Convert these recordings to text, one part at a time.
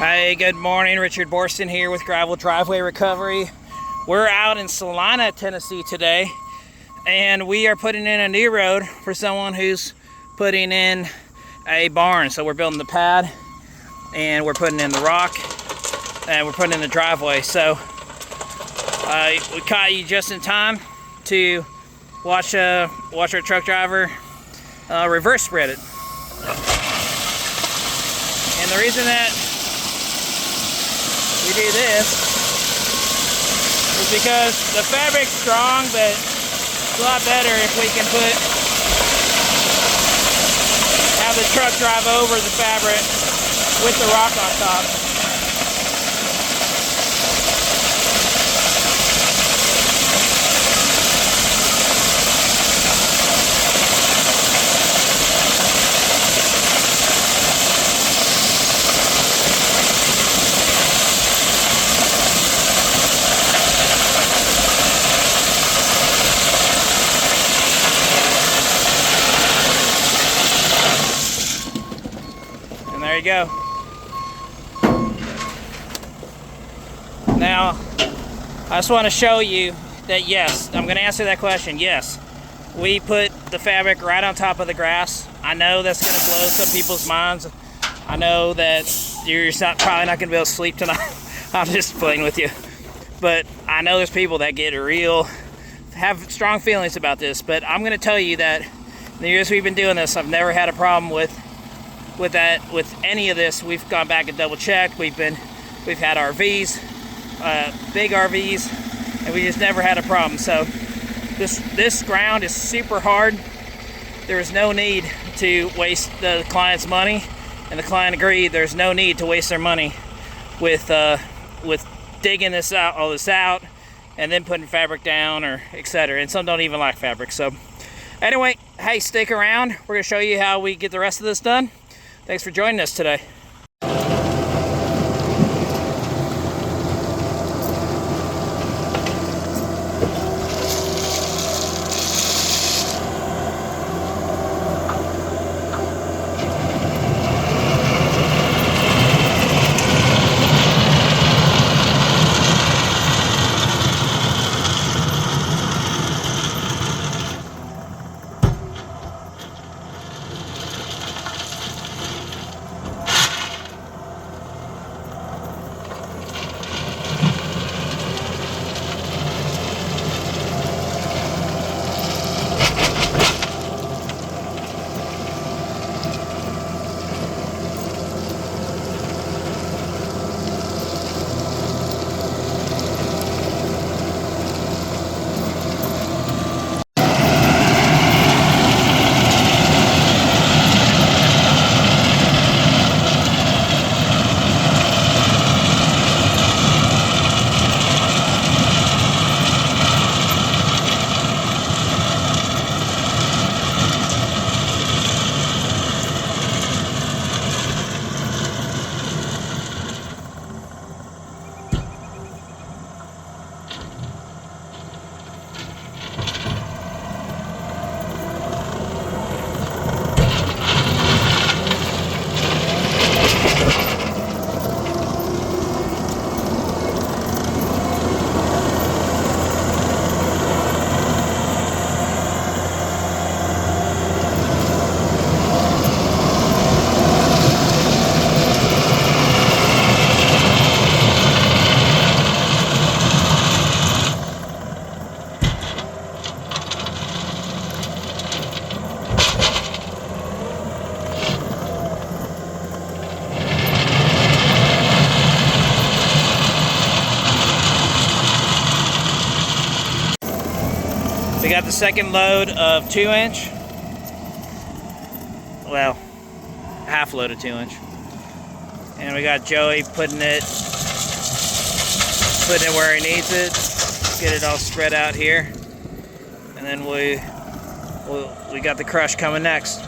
Hey, good morning. Richard Borston here with Gravel Driveway Recovery. We're out in Celina, Tennessee today, and we are putting in a new road for someone who's putting in a barn. So we're building the pad, and we're putting in the rock, and we're putting in the driveway. So we caught you just in time to watch our truck driver reverse spread it. And the reason that we do this is because the fabric's strong, but it's a lot better if we can have the truck drive over the fabric with the rock on top. There you go. Now, I just want to show you that yes, I'm going to answer that question. Yes, we put the fabric right on top of the grass. I know that's going to blow some people's minds. I know that you're probably not going to be able to sleep tonight. I'm just playing with you. But I know there's people that have strong feelings about this. But I'm going to tell you that in the years we've been doing this, I've never had a problem with any of this. We've gone back and double checked. We've had RVs, big RVs, and we just never had a problem. So this ground is super hard. There is no need to waste the client's money, and the client agreed there's no need to waste their money with digging all this out and then putting fabric down or etc. And some don't even like fabric. So anyway, hey, stick around. We're gonna show you how we get the rest of this done. Thanks for joining us today. We got the second load of 2-inch. Well, half load of 2-inch. And we got Joey putting it where he needs it. Get it all spread out here. And then we got the crush coming next.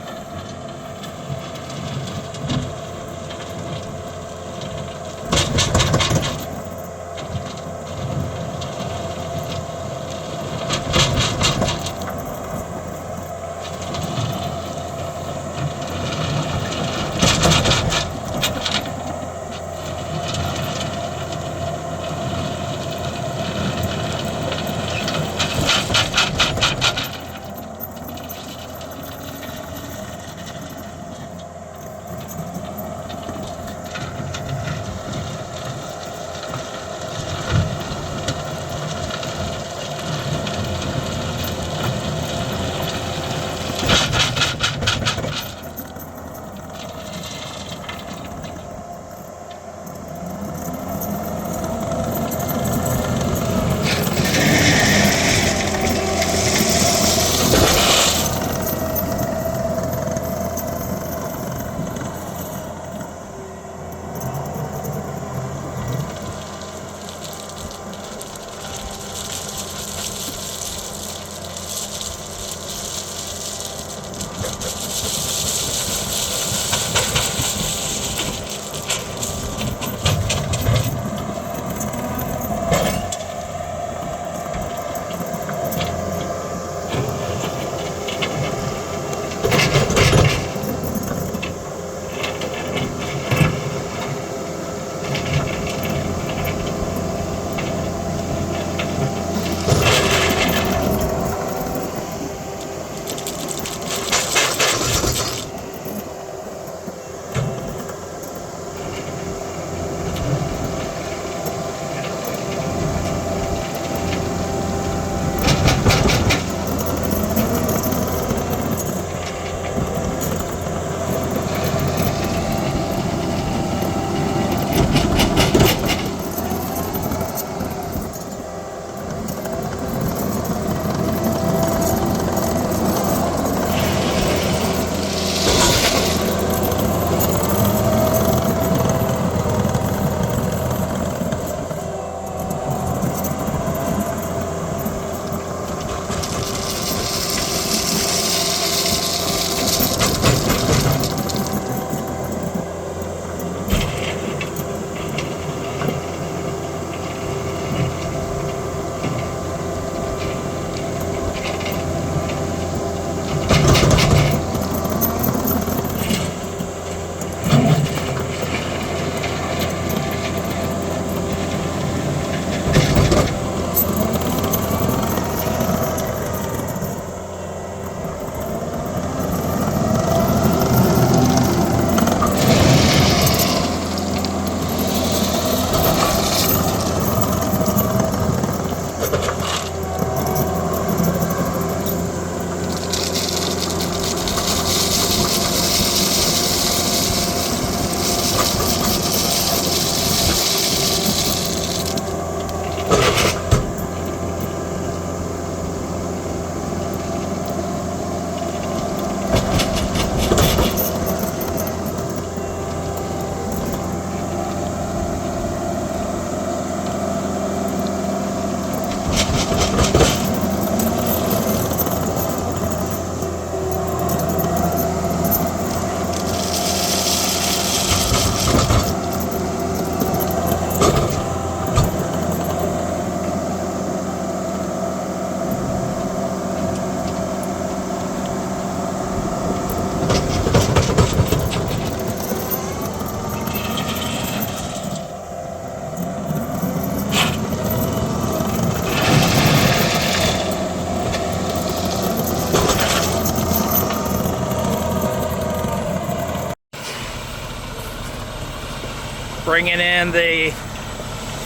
bringing in the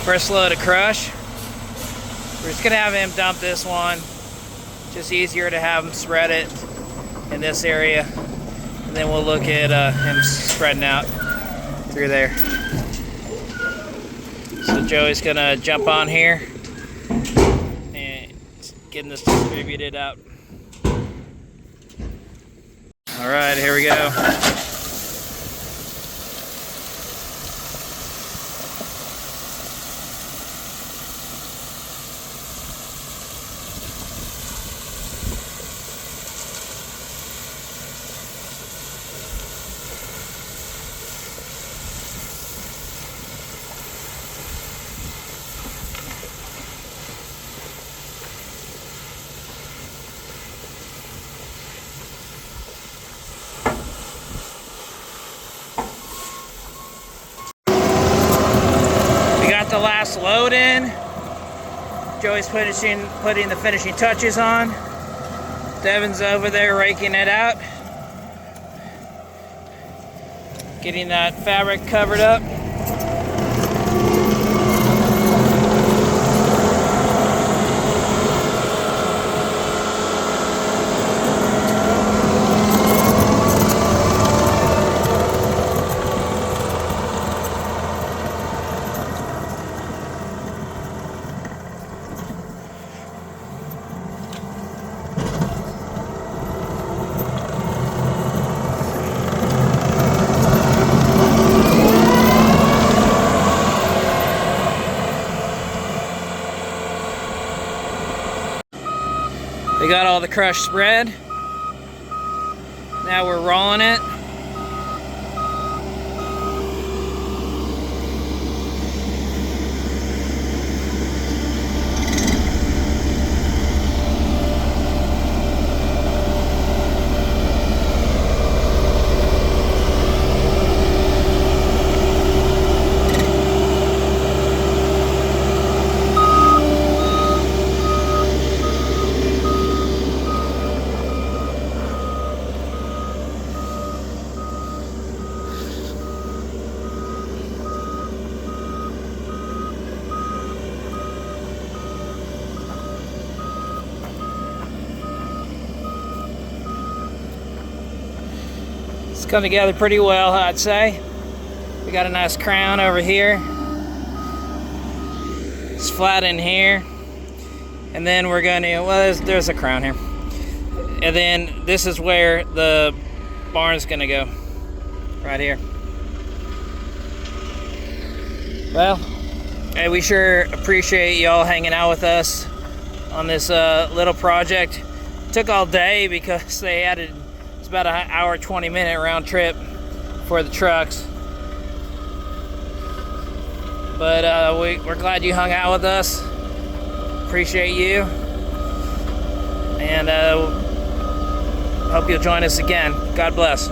first load of crush. We're just gonna have him dump this one. Just easier to have him spread it in this area. And then we'll look at him spreading out through there. So Joey's gonna jump on here and getting this distributed out. All right, here we go. The last load in. Joey's putting the finishing touches on. Devin's over there raking it out, getting that fabric covered up. We got all the crush spread. Now we're rolling it. It's come together pretty well, I'd say. We got a nice crown over here. It's flat in here. And then we're going to, well, there's a crown here. And then this is where the barn's going to go. Right here. Well, hey, we sure appreciate y'all hanging out with us on this little project. It took all day because they added, it's about an hour, 20-minute round trip for the trucks. But we're glad you hung out with us. Appreciate you. And hope you'll join us again. God bless.